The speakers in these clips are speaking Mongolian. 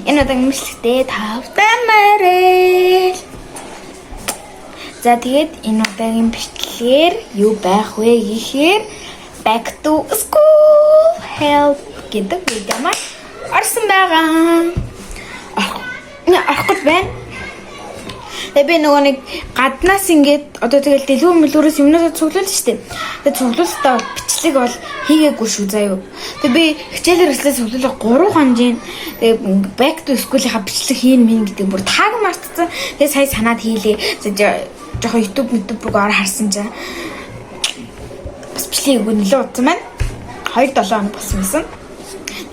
Энэ удаагийн мэдлэгтэй тавтамаарай. За тэгээд энэ удаагийн бичлэгээр юу байх вэ гэхээр Back to School Help гэдэг видео маань орсон байгаа. Арахгүй байна. Тэгээ би нөгөө нэг гаднаас ингээд одоо тэгэл дэлгүүр мэлүүрээс юмнуудаа цуглуулж штеп. Тэгээ цуглуулалтаа бичлэг бол хийгээгүй шүү заяа. Тэгээ би хичээлэр өслөөс цуглуулах 3 хонжийн тэгээ back to school-ийнхаа бичлэг хийн мэн гэдэг бүр тааг мартцсан. Тэгээ сая санаад хийлээ. Жохоо YouTube руугаар харсан чинь бас бичлэг нөлөө утсан байна. 2-7 хоног болсон юмсан.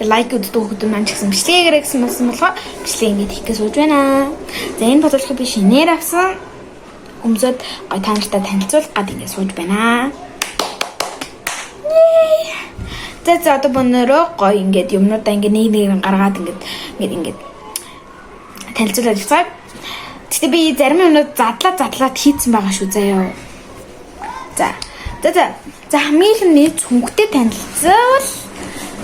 Лайк үздэг хүмүүс маань ч гэсэн бичлэгээр гэсэн болохоор бичлэг ингэж хийх гэж сууж байна. За энэ бодлогыг би шинээр авсан. Өмсөд гой та нартай танилцуулах гад ингэж сууж байна. За одоо өнөөрөө гой ингэж юмнуудаа ингэ нэг гаргаад ингэ танилцуулаад явцгаая. Гэтэ би зарим юмнууд задлаад хийцэн байгаа шүү заяа. За хамгийн нэг цүнхтэй танилцуул.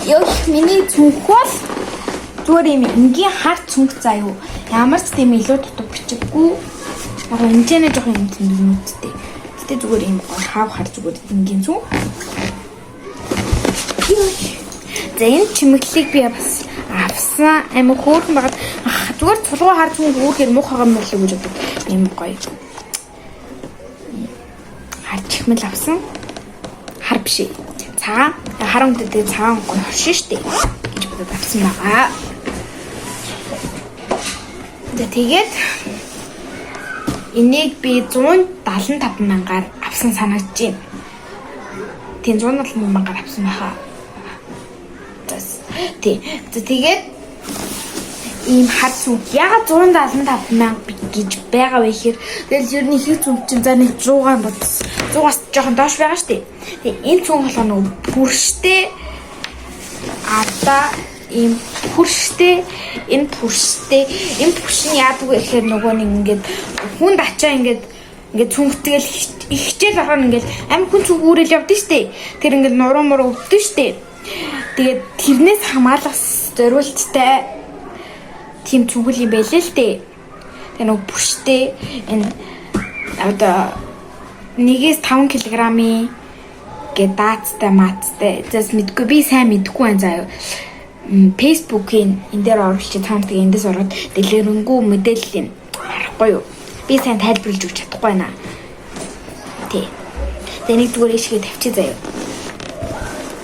Ёх миний цүнх бол зүгээр юм энгийн хар цүнх заа юу. Ямар ч тийм илүү дутуу бичиггүй. Яг хэмжээний жоохон юм тэмдэгнүүдтэй. Гэтэ зүгээр юм хав хар зүгээр энгийн цүнх. За энэ чимэглэлийг би бас авсан. Амар хөөрхөн байгаад зүгээр цулгуу хар цүнх үүрхээр муухайгаа мөрлөө гэж боддог. Ийм гоё. Хар чихмэл авсан. Хар биш ээ. Цагаан харан дэдээ цагаан гоё хоршин штэ гэж бодоод авсан байгаа. Тэгээд энийг би 175 мянгаар авсан санагдаж байна. Тийм 170 мянгаар авсан баха. Тэгээд ийм хар цүнх ягаад 175 мянга гэж байгаа вэ гэхээр тэгэл ер нь их цүнх чинь за нэг 100-аар бодсон. 100-аас жоохон доош байгаа штэ. Тэгээ энэ цүнх болохоор нөгөө бүрштэй ийм бүрштэй энэ бүршин яадаг вэ гэхээр нөгөө нэг ингээд хүнд ачаа ингээд цүнхтгэл их хичээл орохоор ингээд амин хүн цүнх үүрэл явдсан штэ. Тэр ингээд нуруу муруу өвдөн штэ. Тэгээд тэрнээс хамгаалах зориулттай тийм цүнхэл юм байлээ л дээ. Тэгээ нөгөө бүрштэй энэ одоо 1-5 кг-ийн даацтай маацтай зас мэдгүй би сайн мэдгүй байна заяа. Facebook-ийн энэ дээр оруулчих таамаг эндээс ороод дэлгэрэнгүй мэдээлэл юм харахгүй юу. Би сайн тайлбарлаж өгч чадахгүй байна. Тэгээ нэг зүгээр ишгээ тавьчих заяа.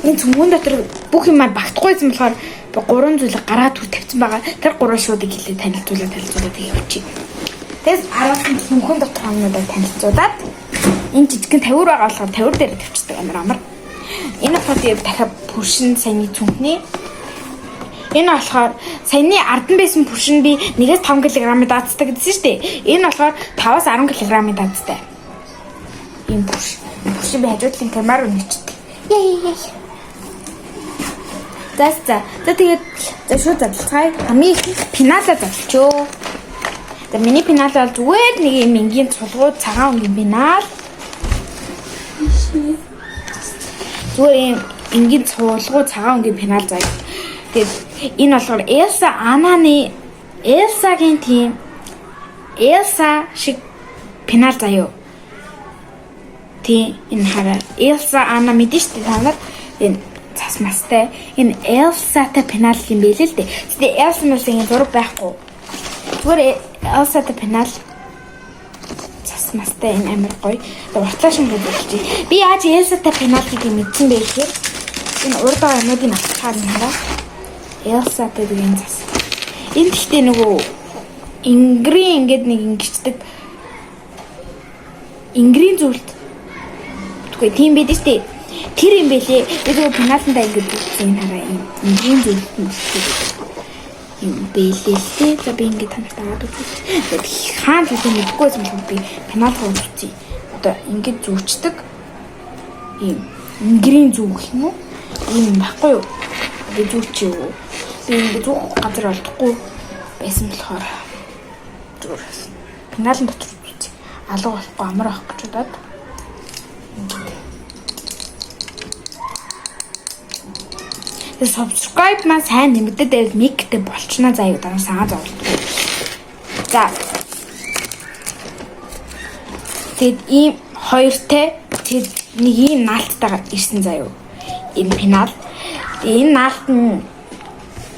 Энэ цүнхэн дотор бүх юм багтахгүйсэн болохоор би 3 зүйлийг гараад түр тавьсан байгаа. Тэр 3 шуудыг хэлээ танилцуулаад тэгээ явчих. Тэгээс 10 цүнхэн дотор хамнуудаа танилцуулаад энэ жижигхэн 50 байгаа болохоор 50 дээр тавьчихдаг амар. Энэ фотог дахиад бүршин саяны цүнхний. Энэ болохоор саяны ардан байсан бүршин би 1-5 кг-ийн даацтай гэсэн шүү дээ. Энэ болохоор 5-10 кг-ийн даацтай. Ийм бүршин би хажуудлын камер үнэчтэй. Яй. За тэгээд шууд задлахай. Хамгийн пеналаа задлчөө. За миний пенал бол зүгээр нэг юм энгийн цулгуу цагаан өнгийн пенал. Зүгээр юм энгийн цулгуу цагаан өнгийн пенал заяа. Тэгээд энэ болохоор Элсагийн тийм Элса шиг пенал заяа. Тийм энэ хараа Элса Анна мэдэн штэ та нар энэ цас мастай энэ Элсатай пенал юм байл л дээ. Тэгээ Элсагийн зураг байхгүй. Зүгээр Элсатай пенал мастай энэ амар гоё. Уртлаашин гэдэг. Би яаж Элсатай пенальтиг мэдсэн бэ гэхээр энэ урд байгаа юмнуудыг авчихаар нэраа. Элсатай гэдэг зас. Энэ гэхдээ нөгөө ингрийн ингээд нэг ингэждэг. Ингрийн зүйлт. Үгүй тийм байдаг шүү дээ. Тэр юм бэлээ. Би зөвхөн пенальтандаа ингээд үзсэн хараа юм. Ингрийн зүйлт юм бэлээ. За би ингээд танарт аваад үзье. Хаан зүйлээ мэдгүй юм би пенал хавуулчихъя. Одоо ингээд зүүчдэг ийм ингрийн зүүх юм уу? Ийм баггүй юу? Тэгээд зүүчээ юу? Би ингээд зүүх газар олдохгүй байсан болохоор зүгээр пеналын дотор үзье. Алга болохгүй амар авах гэж удаад. Subscribe маа сайн нэмэгдээд байвал мигтэй болчихно заяа дараа санаа зовлоо. За. Тэгэд ийм хоёртой тэгэд нэг ийм наалттайгаар ирсэн заяа. Энэ пенал. Энэ наалт нь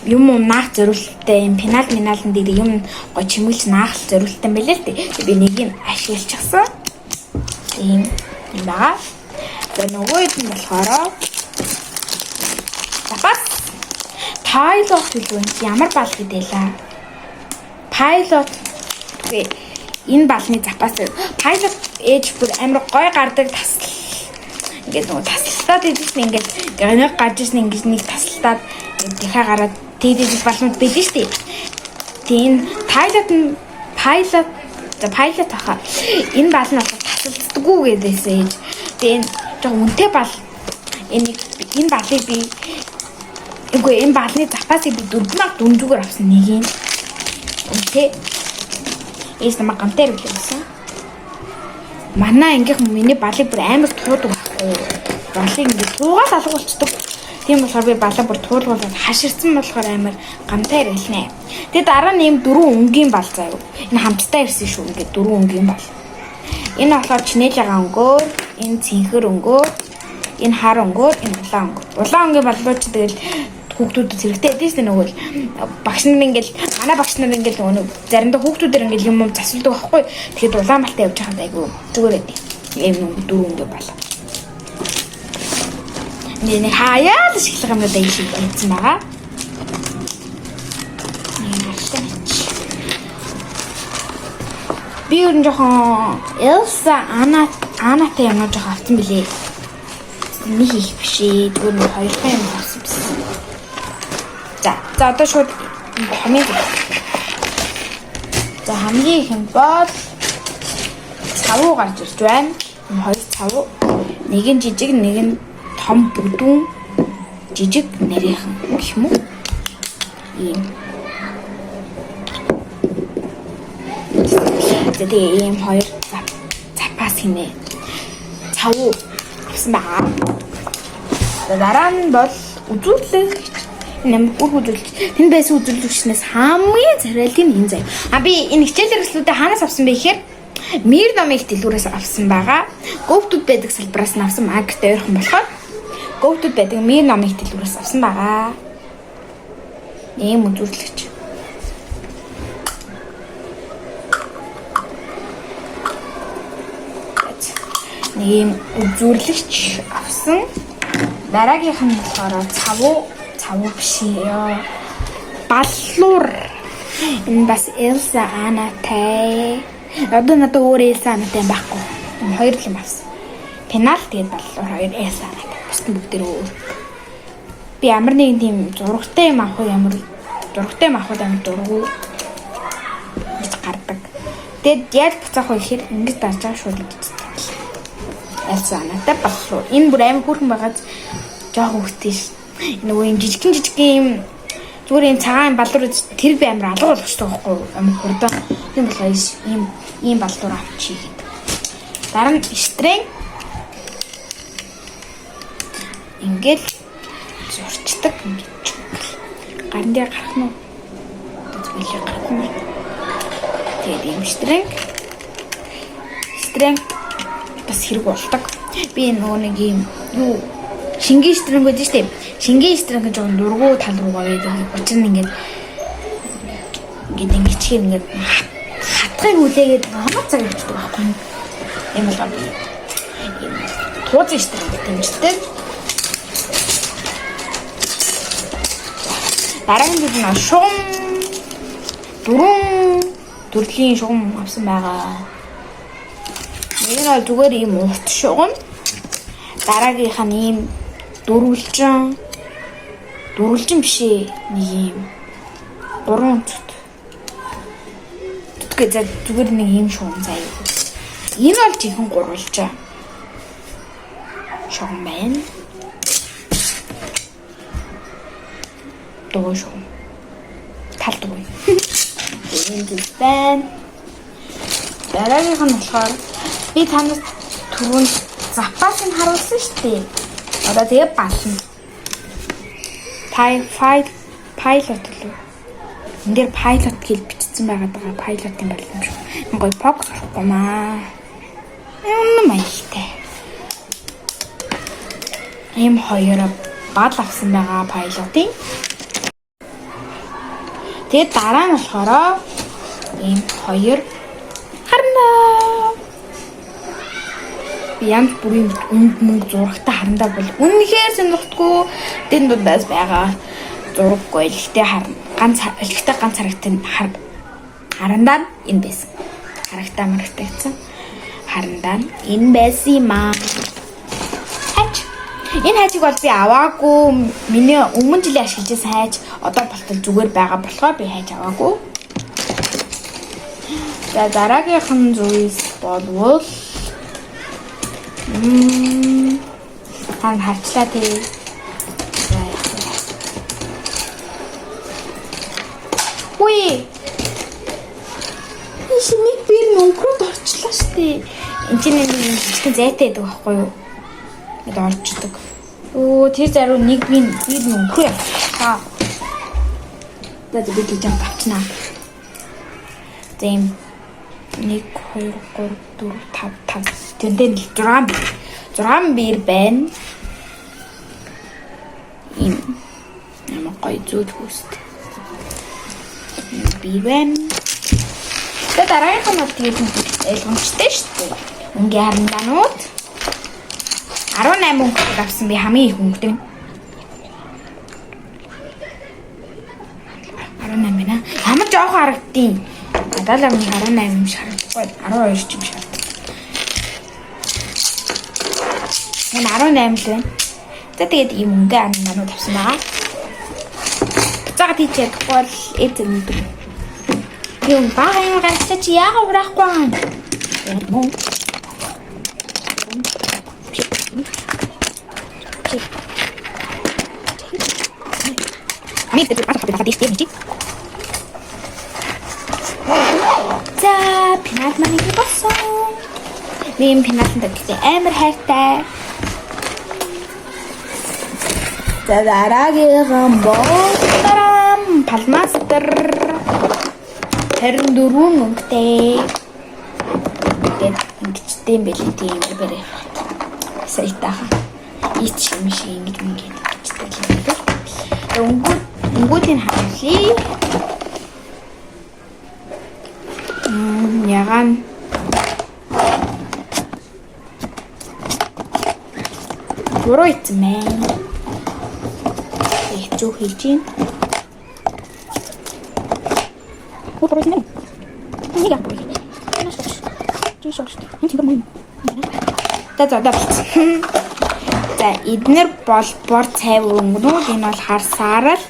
юм наах зориулттай юм миналын дээр юм гоо чимгэлж наах зориулттай байлээ л дээ. Би нэг юм ашиглчихсан. Ийм байгаа. За нөгөө юм болохоор запас пайлот хэлвэн ямар бал гэдэлээ. Пайлот үгүй энэ балны запас пайлот ээж бүр амар гой гардаг тасал. Ингээд нөгөө тасалтаад идсэн ингээд гэнэ гарч ирсэн ингээд нэг тасалтаад дахиад гараад тэгээд балнууд байдаг шүү дээ. Тийм пайлот хаа энэ бал нь тасалддаггүй гэдээсээ ээж. Тэгээд жоо үнэтэй бал энэ балыг би үгүй энэ балны запасыг би 4400-аар авсан нэг юм. Үнэтэй ээж намайг гамтай билээсэн. Манай ангийнхан миний балыг бүр амар туудаг байхгүй. Балыг ингээд туугаас алга болцдог. Тийм болохоор би балаа бүр туулгуулаад хаширсан болохоор амар гамтай ирэлнэ. Тэгээ дараа нь ийм 4 өнгийн бал заяа. Энэ хамтдаа ирсэн шүү. Ингээд 4 өнгийн бал. Энэ болохоор чинэлэга өнгөөр, энэ цэнхэр өнгөөр, энэ хар өнгөөр, энэ улаан өнгөөр. Улаан өнгийн баллууч тэгэл хүүхдүүдэд хэрэгтэй эдээс нөгөө багш нар ингээл манай багш нар ингээл нөгөө заримдаа хүүхдүүдэр ингээл юм засалдаг байхгүй. Тэгэхээр улаан балтай явж байхад айгүй зүгээр ээ. Ийм 4 өнгийн бал. Нэг хаяад шиглэх юмнууд дэйшиг хийсэн байгаа. Би өөр жоохон Elsa Anna-тай юм жоохон авсан билээ. Нэг их биш ээ. Зүгээр нэг хоёр юм авсан биш. За одоо шууд хамгийн их юм бол цавуу гарч ирж байна. Хоёр цавуу. Нэг нь жижиг, нэг нь том бүдүүн жижиг нэрийнхэн гэх юм уу? Ийм. Тэгээд ийм хоёр запас хийнэ. Цавуу авсан байгаа. Дараа нь бол үзүүлэлт нэмбүр үзүүлэлт. Тэнд байсан үзүүлэлтчнээс хамгийн царайлт нь энэ заяа. Би энэ хичээл хэрэгслүүдээ хаанаас авсан бэ гэхээр Мир номын дэлгүүрээс авсан байгаа. Говьтууд байдаг салбараас нь авсан маркеттэй ойрхон болохоор говьтууд байдаг Мир номын дэлгүүрээс авсан байгаа. Ийм үзүүлэлт. Ийм үзүүлэлт авсан. Дараагийнх нь болохоор цавуу биш ёо. Баллуур. Энэ бас Elsa Anna-тай. Одоо надад өөр Elsa Anna-тай байхгүй. Хоёр л юм авсан. Пенал тэгээд баллуур хоёр Elsa Anna-тай. Бусдын бүгдээр өөр. Би ямар нэгэн тийм зурагтай юм авах ямар дургу гэж гардаг. Тэгээд яаж буцаах вэ гэхээр ингэж дарж байгаа шүү дээ. Elsa Anna-тай баллуур. Энэ бүр амар хүрхэн байгаад жоох хөвгтэй ш. Нөгөө юм жижиг юм зүгээр юм цагаан баллуур тэр би амар алга болгочтой байхгүй амар хурдан. Тийм болохоор ийм баллуур авчий гэдэг. Дараа нь стрэнг ингээл зурчдаг ингэж. Гарын дээр гарах нь зөвлөе гарах. Тэгээд ийм стрэнг бас хэрэг болдог. Би нөгөө нэг юм юу шингийн стрэнг гэдэг чинь шингийн стрэнг жоохон дургу тал руу байгаа. Учир нь ингээд чихээр ингээд хатгыг үлээгээд хамаа цаг явчихдаг байхгүй юм. Ийм болгоо би туузын стрэнг дэмждэг. Дараагийн бид нь шугам дөрвөн төрлийн шугам авсан байгаа. Нэг нь зүгээр ийм урт шугам. Дараагийнх нь ийм дөрвөлжин биш ээ. Нэг ийм гурван тэгээ зүгээр нэг ийм шугам заяа. Энэ бол жинхэнэ гурвалжаа. Шугам байна. Дуу шугам. Талд уу. Энэ байна. Дараагийнх нь болохоор би танаас түрүүн запасыг харуулсан шүү дээ. Одоо тэгээ бална. Pilot лөө. Энд дээр pilot гэж бичсэн байгаа pilot юм байна юм шиг. Гоё фокус авахгүй маа. Юм маягтай. Ийм хоёр бал авсан байгаа pilot-ийн. Тэгээд дараа нь болохоор ийм хоёр харнаа. Янз бүрийн мөнгө зурагтай харандаа бол үнэхээр сонирхтгүй тэнд дундаас байгаа зураггүй л ихтэй ганц харандаа энэ байсан. Харагдсан. Харандаа энэ байсан юм аа. Энэ хайчиг бол би аваагүй. Миний өмнө жилийн ашиглаж байсан хайч одоо болтол зүгээр байгаа болохоор би хайж аваагүй. За дараагийнхан зүйлс болвол харчлаа тий. Үй. Ишнийг би нөнгөрөд орчлаа штэ. Энд чинь нэг жижигхэн зайтай байдаг байхгүй юу? Эд орчдөг. Оо тэр заруу нэг би нөнгөрөө. За би гэж авчихнаа. Тэм 1 2 3 4 5 тэндээ 6 бир байна. Им ямар гоё зүйл хүст. Би байна. Тэгээд дараагийн нь тэгээд ойлгомжтой шүү дээ. Үнгийн харандаанууд 18 мөнгө авсан би хамгийн их мөнгөтэй. 18 байна. Ямар жоох харагдтiin. Надад л 18 юм шиг харагдахгүй. 12 ч юм шиг харагдав. Энэ 18 л байна. Тэгээд ийм мөнгө харандаанууд авсан байгаа. Цагт хийчихэхгүй бол эзэн. Yung baka yung kasi siya ako rakwan. Ami itu apa kita tadi sih? За пинат мани болсон. Ийм пинатанд гэдэг амар хайртай. За дараагийн бол палмастер 24 мөнгөтэй. Тэгээд ингэжтэй юм байли тийм бэрээ. Сайтахан. Ич юм шиг ингэж ингэжтэй л юм байна. Өнгөтийн хаалхи. Ягаан буруу ицмэн. Их зүг хийж юм. Буруу ицмэн. Нэг яг буруу. За эднэр бол бор цайв өнгөнүүд энэ бол харсаар л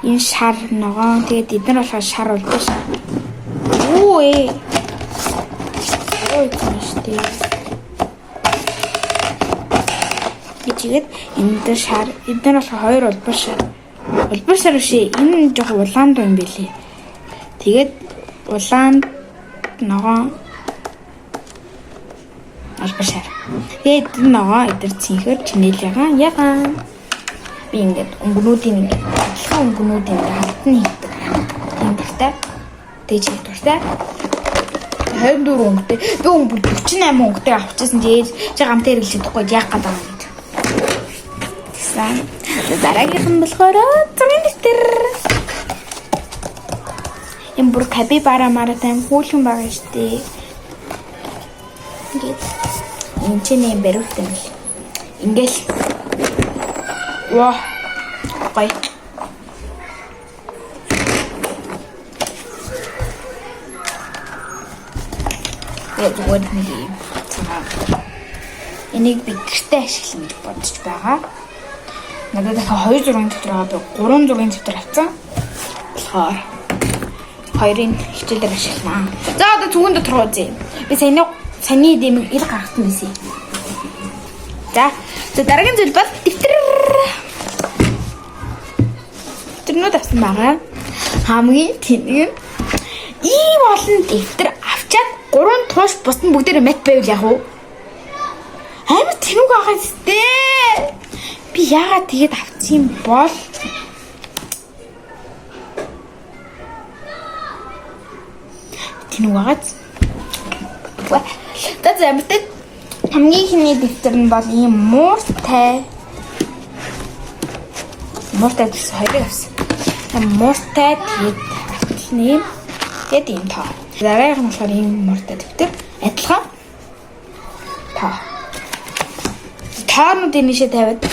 энэ шар ногоон тэгээд эднэр болохоор шар болдог ш. Өө штэ. Гэвч энэ дээр шар эднэр болохоор хоёр улбар шар. Улбар шар биш энэ жоохон улаан дуу юм билий. Тэгээд улаан ногоон албашаар. Тэгээд ногоо эдэр цэнхэр чинэлэгаа ягаан. Би ингээд өнгөнүүдийн халтны хийдэг. Тийм дуртай. Дэж дуртай. 24 өнгөтэй. Би өнгө 48 өнгөтэй авчихсан. Тэгээд чи гамтай хэрэглэж чадахгүй яах гэдэг юм гээд. Тэгсэн. Дараагийнх нь болохоор 6 литр. Энэ бүр капибара маратайм хөлхөн байгаа штэ. Ингээд энэ ч нэм бариултай юм л. Ингээл ваа гоё. Зүгээр нэг энийг би гэртээ ашиглах гэж бодож байгаа. Надад дахиад 2 зургийн дэвтэр аваад 3 зургийн дэвтэр авсан. Тэгэхээр хоёрын хичээлээр ашиглана. За одоо зүгэн дотор үзье. Би саяны дэмэг ил гаргасан байсан. За дараагийн зүйл бол дэвтэр. Тэрнүүд авсан байгаа. Хамгийн тэнэг ийм олон дэвтэр авчаад 3 тууш бусна бүгдээрээ мат байвал яг уу? Амар тэнэг байгаа зү. Би яагаад тэгээд авсан юм бол тэнэг байгааз. За мэдээ хамгийн ихний дэвтэр нь бол ийм мууртай гэсэн хоёрыг авсан. Мууртай тэгээд ийм тоо. Дараагийнх нь болохоор ийм мууртай дэвтэр адилхан тоо. Тоонуудын нийшээ тавиад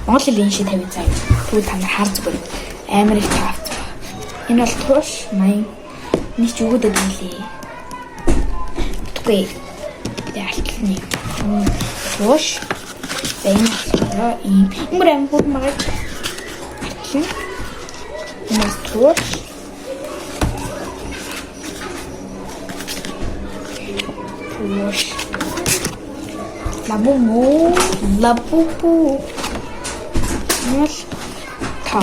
Монгол хэлний нийшээ тавиад заа. Тэгвэл та нар харж байна. Амар их тоо авсан. Энэ бол туш маяг нэг ч өгөөд байлээ. Тэгвэл яалтны туш энэ болохоор ийм амар магад энэ туш лабу мэл та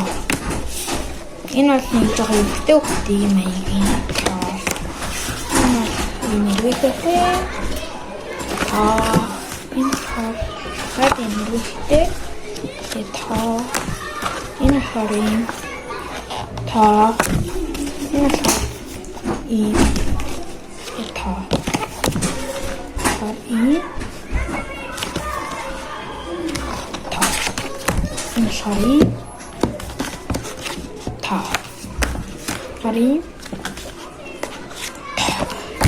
энэ бол нэг жоохон өвгтэй хөлтийн маягийн тоо. Энэ нэрвэхтэй тоо. Энэ тоо нэрвэхтэй тоо. Энэ хорин тоо. Энэ тоо тоо. Sorry.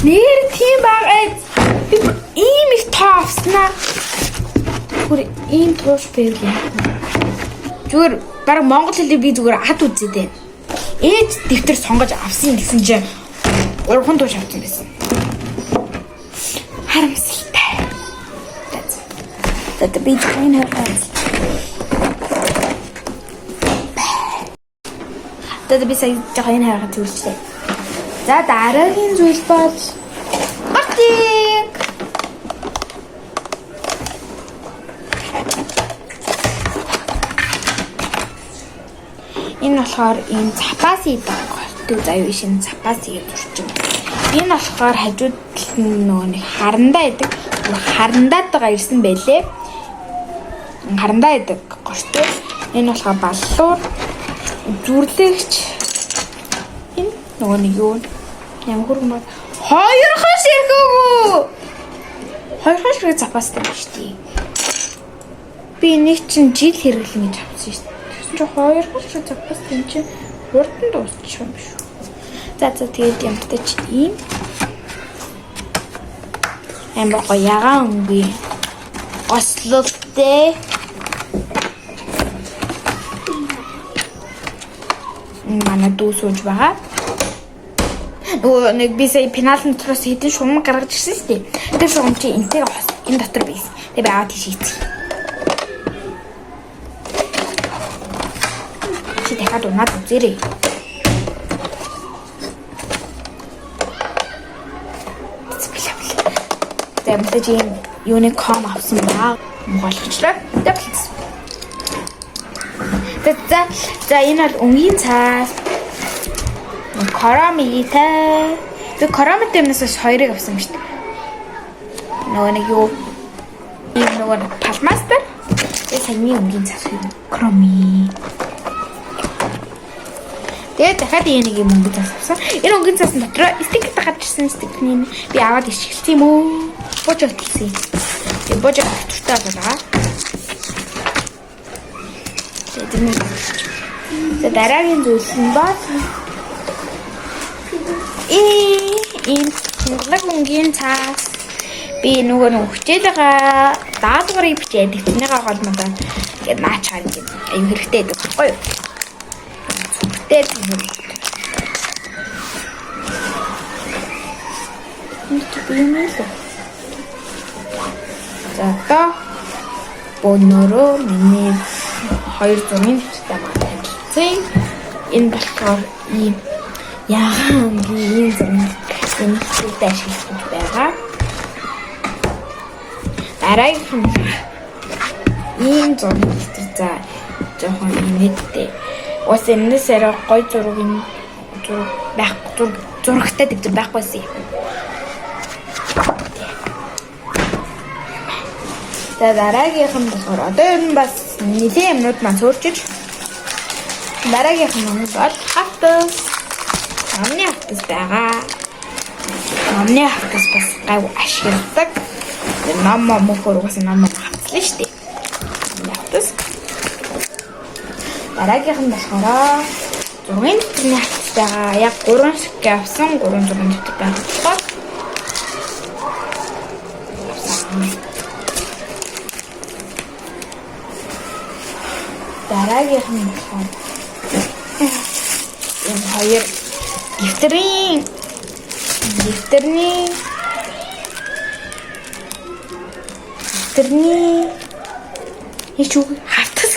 Нэр тийм байгаад ийм их тооснаа. Бүр ийм тоош бэрг. Зүгээр бараг монгол хэлийг би зүгээр хад үзээд байна. Ээж дэвтэр сонгож авсан гэсэн чинь 3 тоош авсан байсан. Харамсалтай. That the beach clean her hands. Тэгээд би сая жоохон энэ харахад зүйлчлээ. За дараагийн зүйл бол бартик. Энэ болохоор ийм цапаси гэдэг заяа шин цапаси гэж зурчин. Энэ болохоор хажууд нөгөө нэг харандаа идэг. Харандаад байгаа ирсэн байлээ. Харандаа идэг гортой. Энэ болохоор баллуур зүрлэгч энэ нөгөө нэг юу ямар хөргөн бод хоёр хаш ирэх запастай шүү дээ. Би нэг чинь жил хэрэглэн гэж авсан шүү дээ. Тэгсэн чинь хоёр хаш запастай чинь хурдан дуусчих юм шүү. За тэгээд ямтай чи ийм амар гоё ягаан өнгийн ослолтой манай дүү сууж байгаа. Нөгөө нэг би сая пенал дотроос хэдэн шугам гаргаж ирсэн шүү дээ. Тэр шугам чи энтэйгээ хос. Энэ дотор байсан. Тэгээ аваад тийш хийцээ. Чи дахиад унаад үзээрэй. За мэдээж юм Unicom авсан баа. Монголчлаа. За энэ бол өнгийн цаас. Корамитай. Би корамитай юмнаас хоёрыг авсан шүү дээ. Нөгөө нэг юу? Энэ нөгөө палмастер. Тэгээ саяны өнгийн цаас юм. Коми. Тэгээ дахиад нэг юм өнгийн цаас авсан. Энэ өнгийн цаас дотор стикер тагчсан стикерний би аваад ишгэлсэн юм уу? Божоо хэлсэн. Тэгээ божоо туртаа байгаа. За дараагийн зүйл нь бат. Энэ хинглаг өнгийн цаас. Би нөгөө хичээлээ даалгаврыг бичээд тэднийгээ голмодоо ингээд наачаар ингээд аюу хэрэгтэй гэдэг баггүй юу? Зүгтээ тийм. За та бонороо миний 200-ын хэвчтэй байна. Энэ болохоор ийм ягаан ийм зураг энэ хэвчтэй ашиглаж байгаа. Дараагийн ийм зураг за жоохон инээдтэй. Ус энэс арай гой зургийн зурагтай гэдэг байхгүйсэн юм. За дараагийнх нь болохоор одоо ер нь бас нэлийн юмнууд маань суурчиж дараагийнх нь бол автос. Амны автос байгаа. номны хавтас бас гайв ашигладаг. Ном мөхөр бас ном хавтлаа шүү дээ. Хавтас. Дараагийнх нь болохоор 6 дэвтэрний хавтас байгаа. Яг 3 шиг авсан 3 дэвтэр байгаа болохоор дараагийнх нь болохоор энэ хоёр дэвтэрний их үг хавтас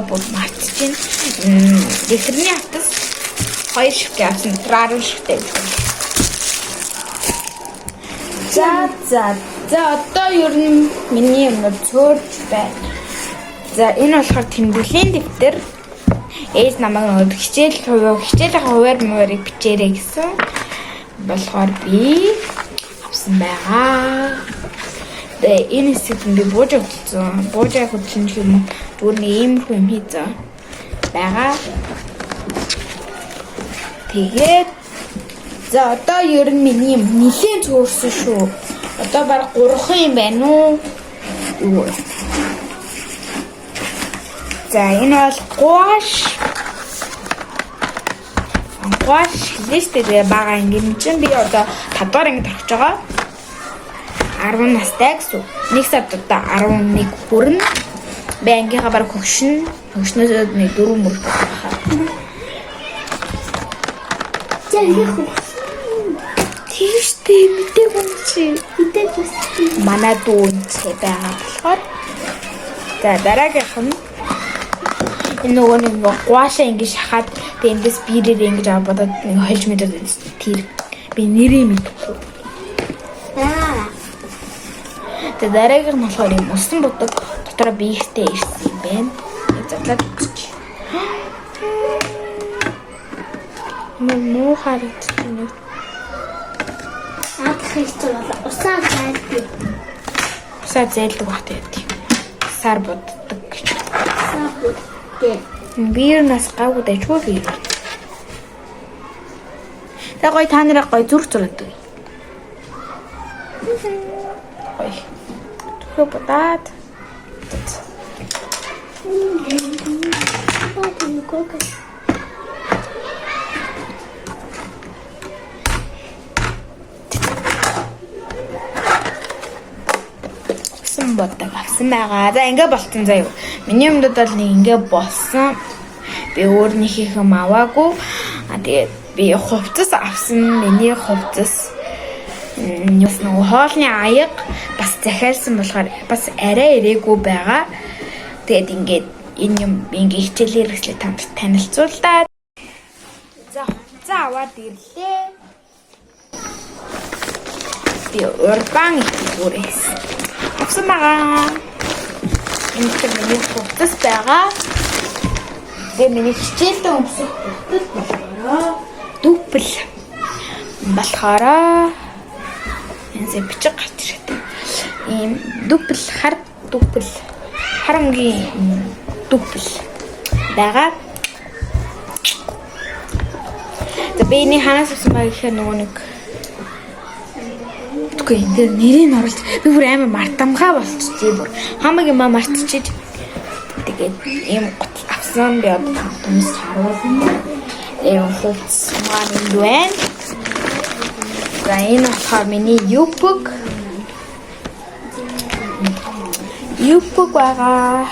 бод мартчихээн. Дэвтэрний хавтас хоёр шиг авсан 10 шигтэй. За одоо ер нь миний юм цөөрч байна. За энэ болохоор тэмдэглэлийн дэвтэр. Ээж намайг хичээлийн хуваарыг бичээрэй гэсэн болохоор би авсан байгаа. Тэгээ энэ хэсэгт би бууж авчихсан. Бууж авах чинь юм зүгээр нэг иймэрхүү юм хийцэн байгаа. Тэгээд за одоо ер нь миний юм нэлээд цөөрсөн шүү. Одоо баг 3 юм байна уу? Юу. За энэ бол гуаш листтэй байгаа юм чинь би одоо 5 дахь ангид орох байгаа. 10 настай гэсэн. Нэг сард одоо 11 хүрнэ. Би ангийнхаа баг хөгшнөөс нэг 4 мөр байгаа. Тийштэй мэдээ гончи. Мэдээ хүссэн. Манай дүүнтэй байгаа болохоор. За дараагийнх нь энэ нөгөө нэг гуашаа ингэж шахаад тэндээс бирээр ингэж аваад нэг хольж мэдээд тэр би нэрээ мэдэхгүй. Тэгээд дараагийн нь болохоор юм усан будаг дотроо биехтэй ирсэн юм байна. Задлаад үзчих. Муу харагдчихна. Хэвчээ бол усаа зайлдаг. Усаа зайлдаг багт яа. Сар буддаг гэж. Сар буддаг. Бир нас гавгүй дэчгүй бир. Тэ гой та нараа гой зүрх зурдаг. Гой. Түхэ будаад. Бодог авсан байгаа. За ингээ болцсон заяа. Миний юмдад бол нэг ингээ болсон. Би өөрнийхээ юм аваагүй. Тэгээд би хувцас авсан. Миний хувцас бас нэг хоолны аяг бас захиалсан болохоор бас арай ирээгүй байгаа. Тэгээд ингээд энэ юм ингээ хичээлээр хэвчлээ танд танилцуулаад. За хувцас аваад ирлээ. Би урбан хүрээс авсан байгаа. Энэ миний хувцас байгаа. Тэгээ миний хичээлдээ өмсөх хувцас болохоор дүпэл болохоор энэ бичих гарч ирээд. Ийм дүпэл харангийн дүпэл байгаа. За би энэ ханаас авсан байгаа гэхээр нөгөө нэг энэ нэрийг оруулж би бүр амар мартамгаа болчихжээ бүр хамаг юм мартчихэж тэгээд ийм гутал авсан би одоо хүмүүс харуулна ийм хувцас маань энэ байна. За энэ болохоор миний юпг байгаа.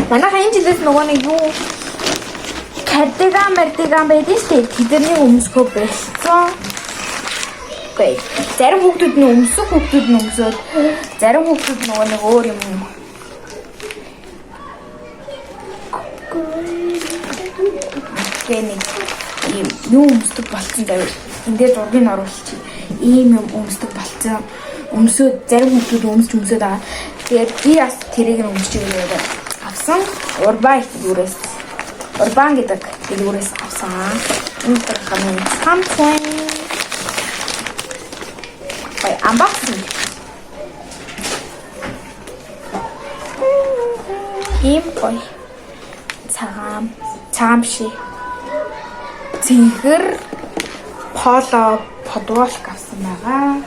Манайха энэ жилээс нөгөө нэг юу кардиган байдаг шүү дээ. Тэдний өмсгөө байсан. Окей. Зарим хүүхдүүд нь өмсөөд зарим хүүхдүүд нөгөө нэг өөр юм. Гэний ийм юу өмсдөг болцсон даа. Энд дээр зургийг оруулчих. Ийм юм өмсдөг болцсон. Өмсөөд зарим хүүхдүүд өмсөөд байгаа. Тэгээд би бас тэрийг нь өмсөж өгөөд авсан. Урбан их дүрээс Урбан гэдэг дэлгүүрээс авсан. Энэ хамын самцэн. Бай unboxing. Ийм гоё. Цагаам ши. цэнхэр поло подволк авсан байгаа.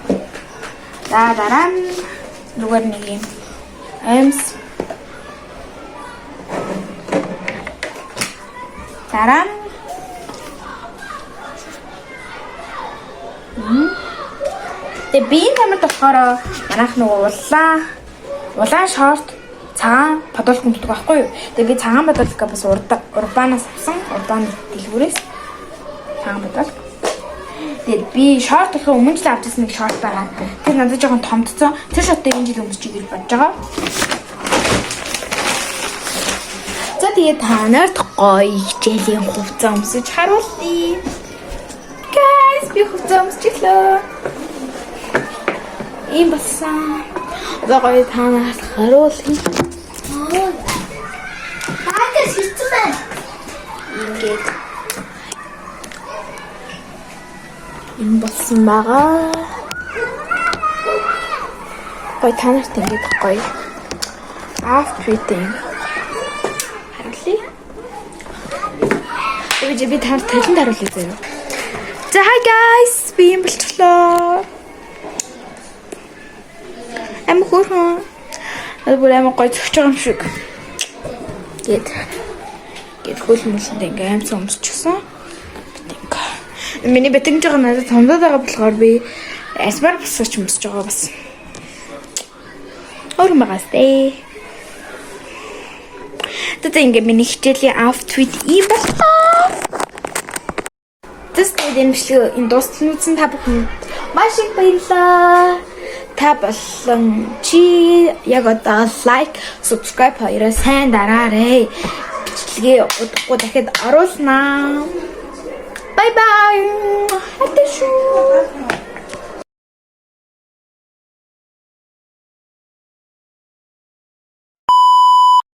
За дараа нь зүгээр нэг юм амс. Дараа нь тэгээ биеийн тамирд болохоор манайх нөгөө улаан шорт цагаан подволк өмсдөг байхгүй юу? Тэгээ би цагаан подволк бас урбанаас авсан. Урбан дэлгүүрээс цагаан подволк. Тэгээд би шорт болохоо өмнө жил авчихсан нэг шорт байгаа. Тэр надад жоохон томдсон. Тэр шортыг энэ жил өмсчих гэж бодож байгаа. За тэгээд та нарт гоё хичээлийн хувцас өмсөж харуулъя. Guys, би хувцас өмсчихлөө. Ийм басан. Зогой та нарт харуулъя. Хаагас хийсэн байна. Ингээд энэ болсон байгаа. Гой та нарт ингээд гоё. After-eating. Харуулъя. Би та нарт талент харуулъя заяа. За hi guys, би юм болчихлоо. Ам хөөрхөн. Бүр амар гоё зөгч байгаа юм шиг. Гэт хөл мөлөнд ингээм амц өмсчихсэн. Миний бэтгэж байгаа надад томдоод байгаа болохоор би асмар босч өмсөж байгаа бас. Ормагастэй. Тэгээд ингээ миний хичээлийн outfit ийм боллоо. Тэгээд энэ бичлэг энэ дуустал үзсэн та бүхэн маш их баярлалаа. Та болон чи яг одоо лайк, subscribe хоёроо сайн дараарай. Бичлэгээ удахгүй дахиад оруулнаа. Bye bye. Хаташуу.